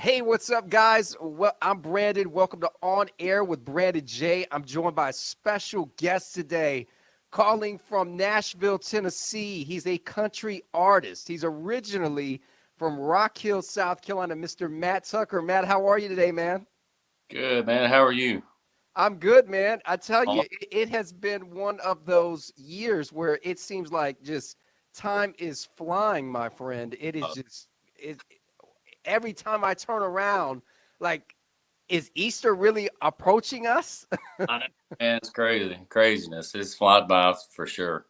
Hey, what's up, guys? Well, I'm Brandon. Welcome to On Air with Brandon J. I'm joined by a special guest today, calling from Nashville, Tennessee. He's a country artist. He's originally from Rock Hill, South Carolina, Mr. Matt Tucker. Matt, how are you today, man? Good, man. How are you? I'm good, man. I tell you, Aw- it has been one of those years where it seems like just time is flying, my friend. It is just it, every time I turn around, like, is Easter really approaching us? I know, man. It's crazy, craziness. It's flying by for sure,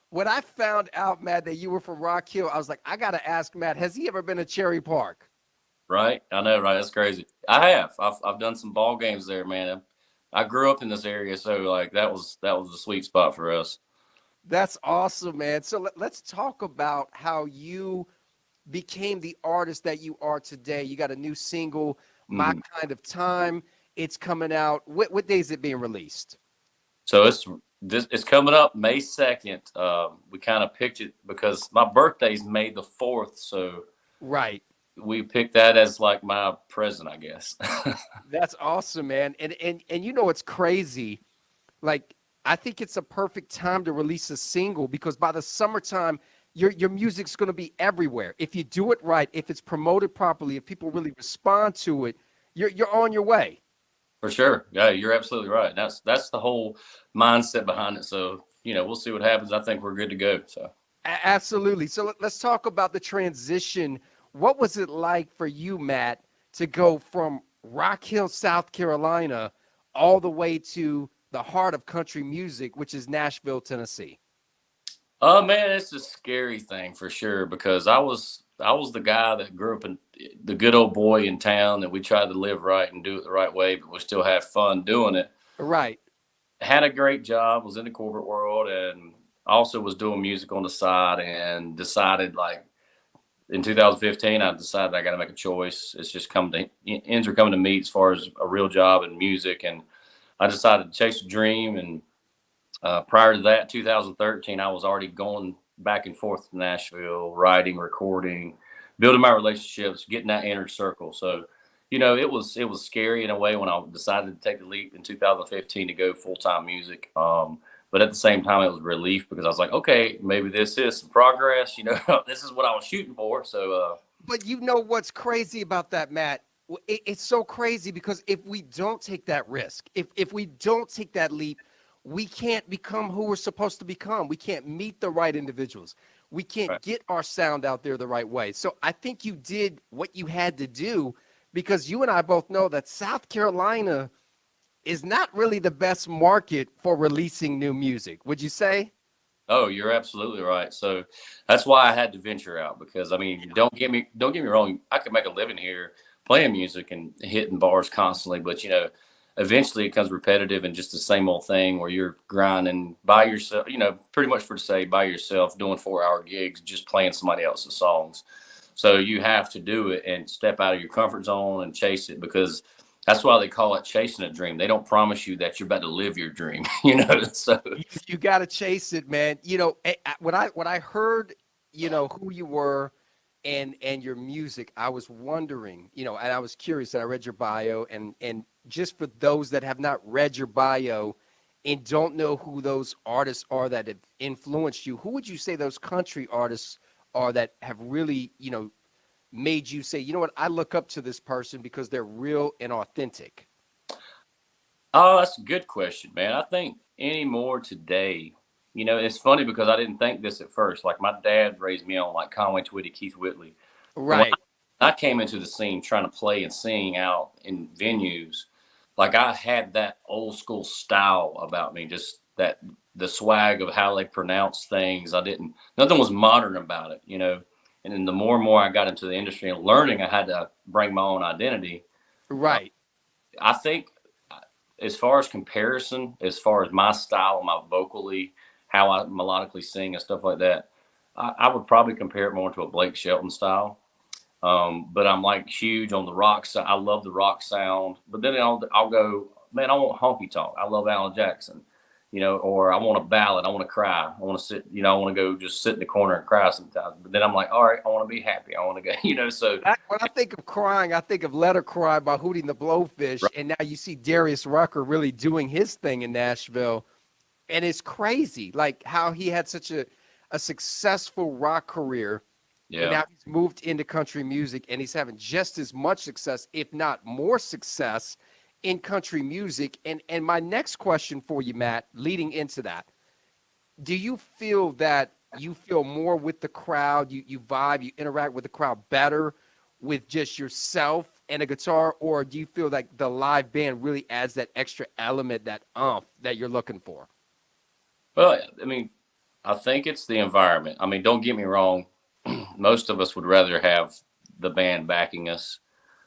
When I found out, Matt, that you were from Rock Hill, I was like, I gotta ask Matt, has he ever been to Cherry Park? right? I know, right? That's crazy. I have. I've done some ball games there, man. I grew up in this area, so like that was the sweet spot for us. That's awesome, man. So let's talk about how you became the artist that you are today. You got a new single, My Mhm. Kind of Time. It's coming out. What day is it being released? So it's coming up May 2nd. We kind of picked it because my birthday's May 4th, so Right. we picked that as like my present, I guess. That's awesome, man. And you know what's crazy? Like, I think it's a perfect time to release a single because by the summertime, your music's going to be everywhere. If you do it right, if it's promoted properly, if people really respond to it, you're on your way. For sure. Yeah, you're absolutely right. That's the whole mindset behind it. So, we'll see what happens. I think we're good to go. So, Absolutely. So let's talk about the transition. What was it like for you, Matt, to go from Rock Hill, South Carolina, all the way to the heart of country music, which is Nashville, Tennessee? man, it's a scary thing for sure because I was the guy that grew up in the good old boy in town that we tried to live right and do it the right way, but we still have fun doing it. Right. Had a great job, was in the corporate world, and also was doing music on the side, and decided like in 2015, I decided I got to make a choice. It's just coming to ends are coming to me as far as a real job in music, and I decided to chase a dream. And prior to that, 2013, I was already going back and forth to Nashville, writing, recording, building my relationships, getting that inner circle. So, it was scary in a way when I decided to take the leap in 2015 to go full time music. But at the same time, it was relief because I was like, okay, maybe this is some progress. This is what I was shooting for. So, But you know what's crazy about that, Matt? It's so crazy because if we don't take that risk, if we don't take that leap, we can't become who we're supposed to become. We can't meet the right individuals. We can't right. get our sound out there the right way. So I think you did what you had to do because you and I both know that South Carolina is not really the best market for releasing new music. Would you say? Oh, you're absolutely right. So that's why I had to venture out because I mean, don't get me wrong. I could make a living here playing music and hitting bars constantly, but eventually it becomes repetitive and just the same old thing where you're grinding by yourself. Pretty much for to say by yourself, doing 4-hour gigs, just playing somebody else's songs. So you have to do it and step out of your comfort zone and chase it because that's why they call it chasing a dream. They don't promise you that you're about to live your dream, So You got to chase it, man. When I heard, who you were and your music, I was wondering, and I was curious, and I read your bio, and just for those that have not read your bio and don't know who those artists are that have influenced you, who would you say those country artists are that have really, made you say, you know what, I look up to this person because they're real and authentic? Oh, that's a good question, man. I think anymore today, it's funny because I didn't think this at first. Like my dad raised me on like Conway Twitty, Keith Whitley. And when Right. I came into the scene trying to play and sing out in venues, like I had that old school style about me, just that the swag of how they pronounce things. Nothing was modern about it. And then the more and more I got into the industry and learning, I had to bring my own identity. Uh, Right. I think as far as comparison, as far as my style, my vocally, how I melodically sing and stuff like that, I would probably compare it more to a Blake Shelton style. But I'm like huge on the rock side. I love the rock sound. But then I'll go, man, I want honky tonk. I love Alan Jackson. or I want a ballad. I want to cry. I want to sit, I want to go just sit in the corner and cry sometimes. But then I'm like, all right, I want to be happy. I want to go, so. When I think of crying, I think of Let Her Cry by Hootie and the Blowfish. Right. And now you see Darius Rucker really doing his thing in Nashville. And it's crazy, like how he had such a successful rock career. And Yeah. now he's moved into country music and he's having just as much success, if not more success, in country music. And my next question for you, Matt, leading into that, do you feel that you feel more with the crowd, you vibe, you interact with the crowd better with just yourself and a guitar, or do you feel like the live band really adds that extra element, that umph that you're looking for? Well, I mean, I think it's the environment. I mean, don't get me wrong. Most of us would rather have the band backing us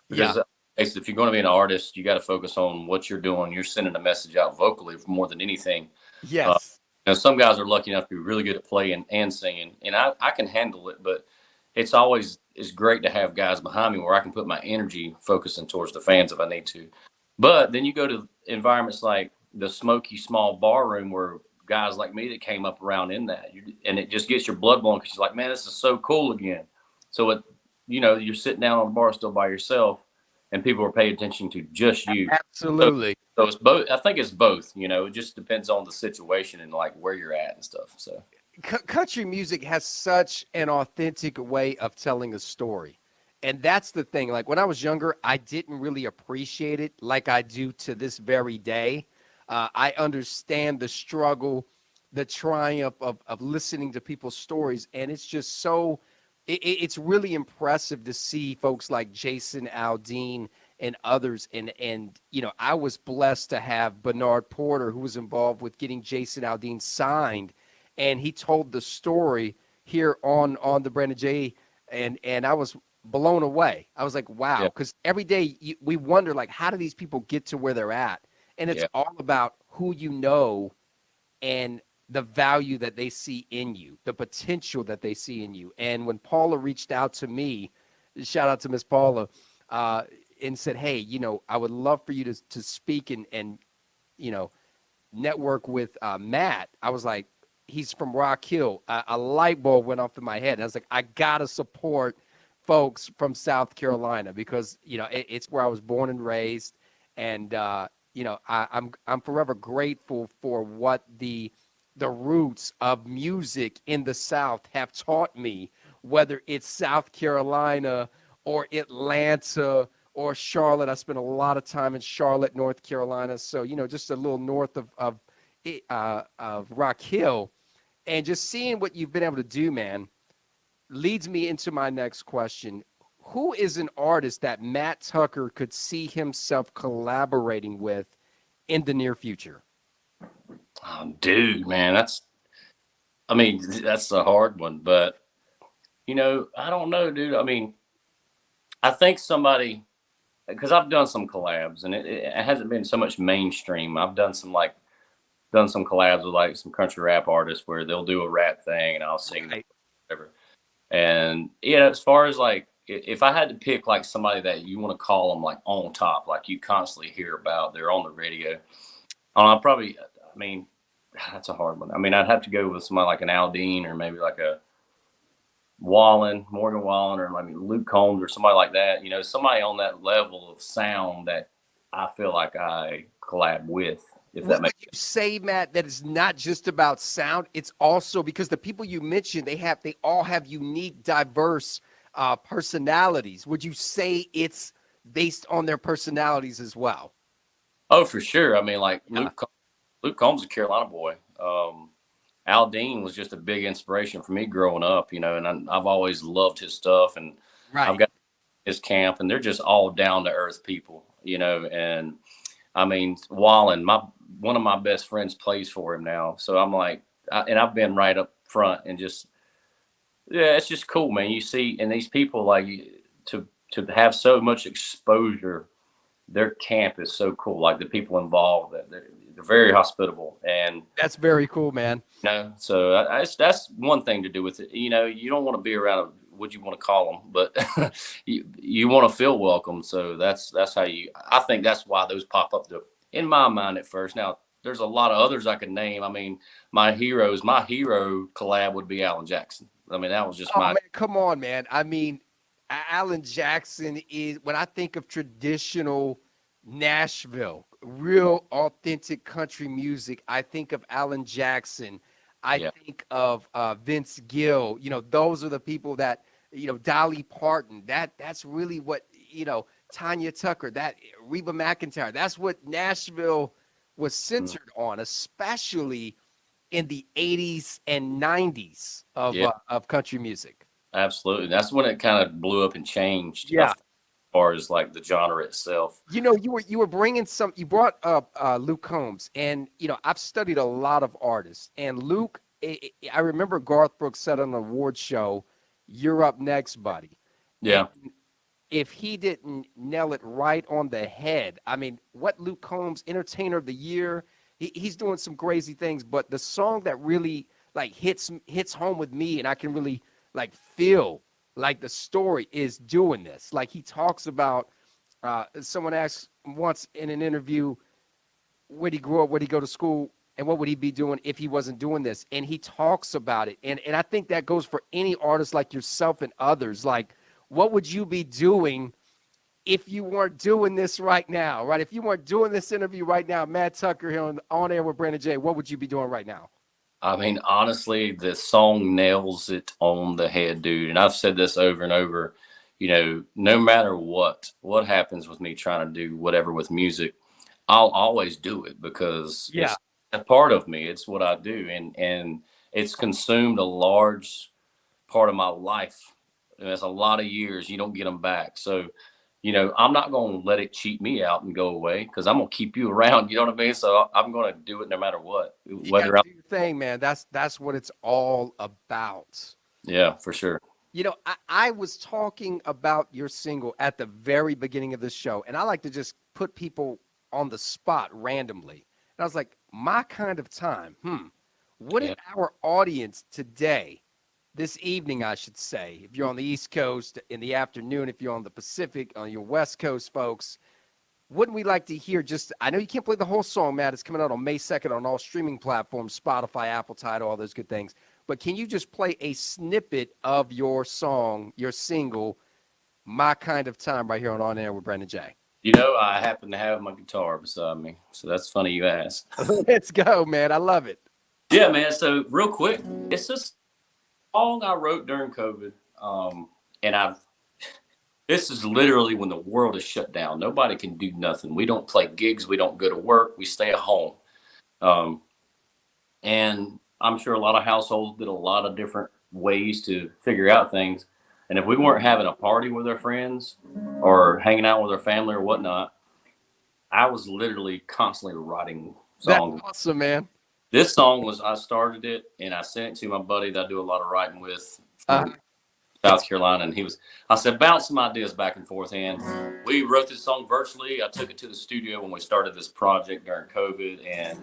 Yeah. because if you're going to be an artist, you got to focus on what you're doing. You're sending a message out vocally more than anything. Uh, Yes. some guys are lucky enough to be really good at playing and singing, and I can handle it. But it's great to have guys behind me where I can put my energy focusing towards the fans if I need to. But then you go to environments like the smoky small bar room where guys like me that came up around in that, and it just gets your blood blowing because you're like, man, this is so cool again. So you're sitting down on a bar still by yourself, and people are paying attention to just you. So, Absolutely. so it's both. I think it's both. It just depends on the situation and like where you're at and stuff. So Country music has such an authentic way of telling a story. And that's the thing. Like when I was younger, I didn't really appreciate it like I do to this very day. I understand the struggle, the triumph of listening to people's stories. And it's just so, it's really impressive to see folks like Jason Aldean and others. And I was blessed to have Bernard Porter, who was involved with getting Jason Aldean signed, and he told the story here on the Brandon J. And I was blown away. I was like, wow, yeah, because every day we wonder, like, how do these people get to where they're at? And it's yeah, all about who you know and the value that they see in you, the potential that they see in you. And when Paula reached out to me, shout out to Miss Paula, uh, and said, hey, I would love for you to speak and you know network with Matt. I was like, he's from Rock Hill. A light bulb went off in my head. And I was like, I gotta support folks from South Carolina because it's where I was born and raised, and I'm forever grateful for what the roots of music in the South have taught me, whether it's South Carolina or Atlanta or Charlotte. I spent a lot of time in Charlotte, North Carolina. So, just a little north of Rock Hill. And just seeing what you've been able to do, man, leads me into my next question. Who is an artist that Matt Tucker could see himself collaborating with in the near future? oh, dude, man, that's a hard one. But I don't know, dude. I mean, I think somebody because I've done some collabs and it hasn't been so much mainstream. I've done some collabs with like some country rap artists where they'll do a rap thing and I'll sing Right. whatever. And as far as like if I had to pick like somebody that you want to call them like on top, like you constantly hear about, they're on the radio. I'll probably, I mean, that's a hard one. I mean, I'd have to go with somebody like an Aldean or maybe like a Morgan Wallen, or maybe Luke Combs or somebody like that. Somebody on that level of sound that I feel like I collab with, if that Would makes you say, Matt, that it's not just about sound? It's also because the people you mentioned, they all have unique, diverse personalities. Would you say it's based on their personalities as well? Oh, for sure. I mean, like Yeah. Luke Combs, a Carolina boy. Al Dean was just a big inspiration for me growing up, and I've always loved his stuff, and I've Right. got his camp, and they're just all down to earth people, and I mean, Wallen, one of my best friends plays for him now, so I'm like, and I've been right up front and just, yeah, it's just cool, man. You see, and these people like to have so much exposure, their camp is so cool. Like the people involved, they're very hospitable, and That's very cool, man. so that's one thing to do with it. You don't want to be around what you want to call them, but you want to feel welcome. So that's how I think that's why those pop up in my mind at first. Now, there's a lot of others I could name. I mean, my hero collab would be Alan Jackson. I mean, that was just Oh my man, come on, man. I mean, Alan Jackson is when I think of traditional Nashville, real authentic country music. I think of Alan Jackson. I yeah. think of Vince Gill. You know, those are the people that Dolly Parton. That's really what Tanya Tucker. That Reba McEntire. That's what Nashville was Mm, centered on, especially in the 80s and 90s yeah, of country music. absolutely. That's when it kind of blew up and changed Yeah. as far as like the genre itself. You were bringing some. You brought up Luke Combs, and I've studied a lot of artists, and Luke. I remember Garth Brooks said on an award show, "You're up next, buddy." And Yeah. if he didn't nail it right on the head, I mean, what Luke Combs, Entertainer of the Year, he's doing some crazy things. But the song that really like hits home with me, and I can really like feel like the story is doing this. Like he talks about. Someone asked once in an interview, where'd he grow up, where'd he go to school, and what would he be doing if he wasn't doing this? And he talks about it. And I think that goes for any artist like yourself and others. Like, what would you be doing if you weren't doing this right now, right? If you weren't doing this interview right now, Matt Tucker here on air with Brandon J, what would you be doing right now? I mean, honestly, the song nails it on the head, dude. And I've said this over and over. No matter what happens with me trying to do whatever with music, I'll always do it because Yeah. it's a part of me. It's what I do, and it's consumed a large part of my life. And that's a lot of years. You don't get them back. So, I'm not going to let it cheat me out and go away because I'm going to keep you around. You know what I mean? So I'm going to do it no matter what, You got whether to I'm, do your thing, man. That's what it's all about. yeah, for sure. I was talking about your single at the very beginning of the show, and I like to just put people on the spot randomly. And I was like, my kind of time. What if Yeah. our audience today, this evening, I should say, if you're on the East Coast in the afternoon, if you're on the Pacific, on your West Coast, folks, wouldn't we like to hear just, I know you can't play the whole song, Matt. It's coming out on May 2nd on all streaming platforms, Spotify, Apple Tidal, all those good things. But can you just play a snippet of your song, your single, My Kind of Time, right here on Air with Brandon J? I happen to have my guitar beside me. So that's funny you asked. Let's go, man. I love it. Yeah, man. So real quick, it's this song I wrote during COVID. And this is literally when the world is shut down. Nobody can do nothing. We don't play gigs. We don't go to work. We stay at home. Um, and I'm sure a lot of households did a lot of different ways to figure out things. And if we weren't having a party with our friends or hanging out with our family or whatnot, I was literally constantly writing That's songs. awesome, man. This song I started it and I sent it to my buddy that I do a lot of writing with Uh, from South Carolina. And I said, bounce some ideas back and forth. And we wrote this song virtually. I took it to the studio when we started this project during COVID, and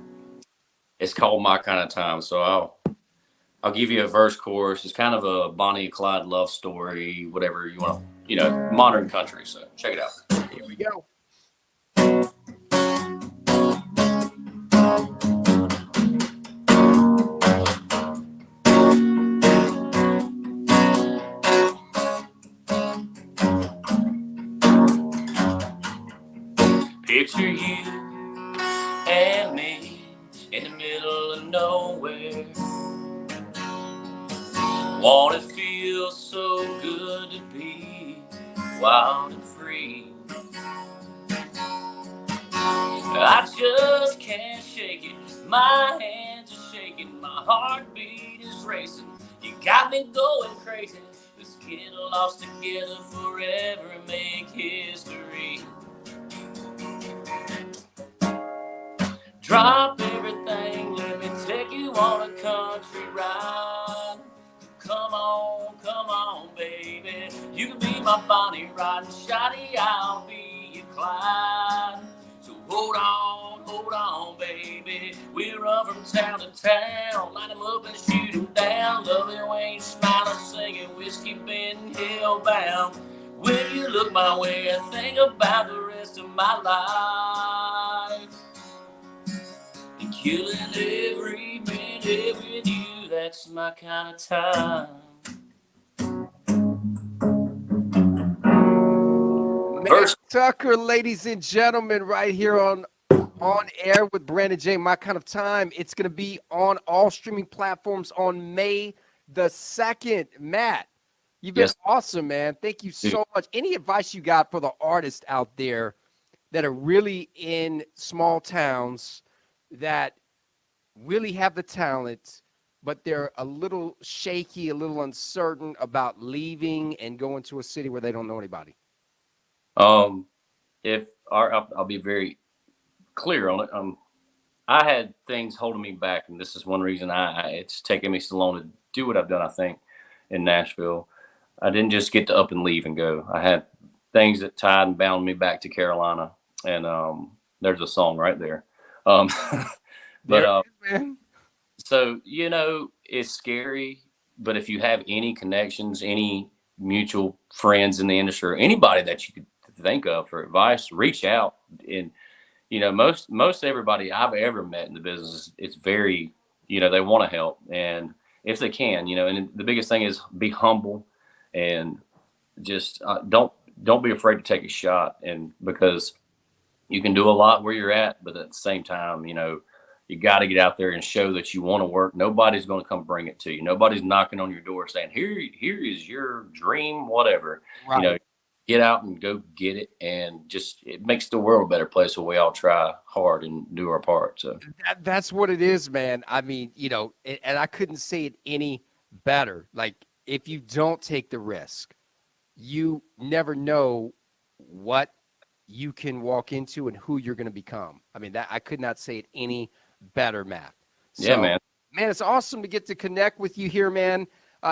it's called My Kind of Time. So I'll give you a verse chorus. It's kind of a Bonnie and Clyde love story, whatever you want to, modern country. So check it out. here we go. Picture you and me in the middle of nowhere. Won't it feel so good to be wild and free? I just can't shake it. My hands are shaking. My heartbeat is racing. You got me going crazy. Let's get lost together forever and make history. Drop everything, let me take you on a country ride. Come on, baby. You can be my Bonnie Ride and Shotty, I'll be your Clyde. So hold on, baby. We run from town to town, line 'em up and shoot 'em down. Love it when you smiling, singing whiskey, been hellbound. When you look my way, I think about the rest of my life. Killing every minute with you, that's my kind of time. Matt Tucker, ladies and gentlemen, right here on air with Brandon J. My Kind of Time. It's going to be on all streaming platforms on May the 2nd. Matt, you've been Yes, awesome, man. Thank you dude. so much. Any advice you got for the artists out there that are really in small towns that really have the talent, but they're a little shaky, a little uncertain about leaving and going to a city where they don't know anybody? If I'll be very clear on it. I had things holding me back, and this is one reason it's taken me so long to do what I've done. I think in Nashville, I didn't just get to up and leave and go. I had things that tied and bound me back to Carolina, and there's a song right there. Um, There but it is, man. so it's scary. But if you have any connections, any mutual friends in the industry, or anybody that you could think of for advice, reach out. And most everybody I've ever met in the business, it's very, they want to help, and if they can, and the biggest thing is be humble, and just don't be afraid to take a shot, and because you can do a lot where you're at, but at the same time, you got to get out there and show that you want to work. Nobody's going to come bring it to you. Nobody's knocking on your door saying, here is your dream, whatever. You Right. know, get out and go get it, and just it makes the world a better place when we all try hard and do our part. So That's what it is, man. I mean, and I couldn't say it any better. Like, if you don't take the risk, you never know what you can walk into and who you're going to become. I mean, that I could not say it any better, Matt. yeah, So, man. man, it's awesome to get to connect with you here, man.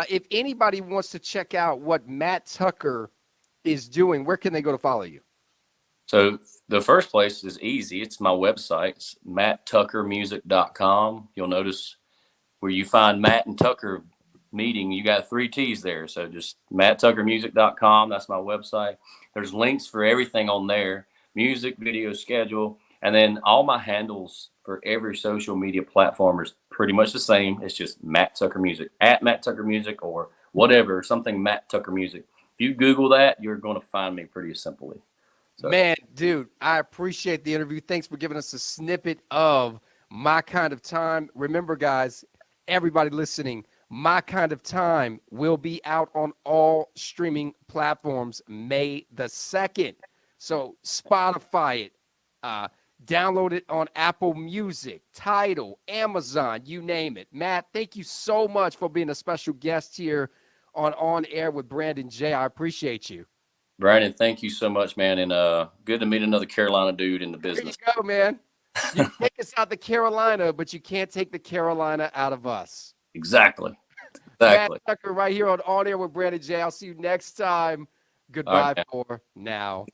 If anybody wants to check out what Matt Tucker is doing, where can they go to follow you? So the first place is easy. It's my website. It's matttuckermusic.com. You'll notice where you find Matt and Tucker meeting, you got 3 T's there. So just matttuckermusic.com. That's my website. There's links for everything on there, music, video schedule. And then all my handles for every social media platform is pretty much the same. It's just Matt Tucker Music, at Matt Tucker Music, or whatever, something Matt Tucker Music. If you Google that, you're going to find me pretty simply. So. Man, dude, I appreciate the interview. Thanks for giving us a snippet of My Kind of Time. Remember, guys, everybody listening, My Kind of Time will be out on all streaming platforms May the 2nd. So Spotify it, download it on Apple Music, Tidal, Amazon, you name it. Matt, thank you so much for being a special guest here on Air with Brandon J. I appreciate you. Brandon, thank you so much, man. And good to meet another Carolina dude in the business. There you go, man. You can take us out to Carolina, but you can't take the Carolina out of us. Exactly. Matt Tucker right here on Air with Brandon J. I'll see you next time. Goodbye right, for now.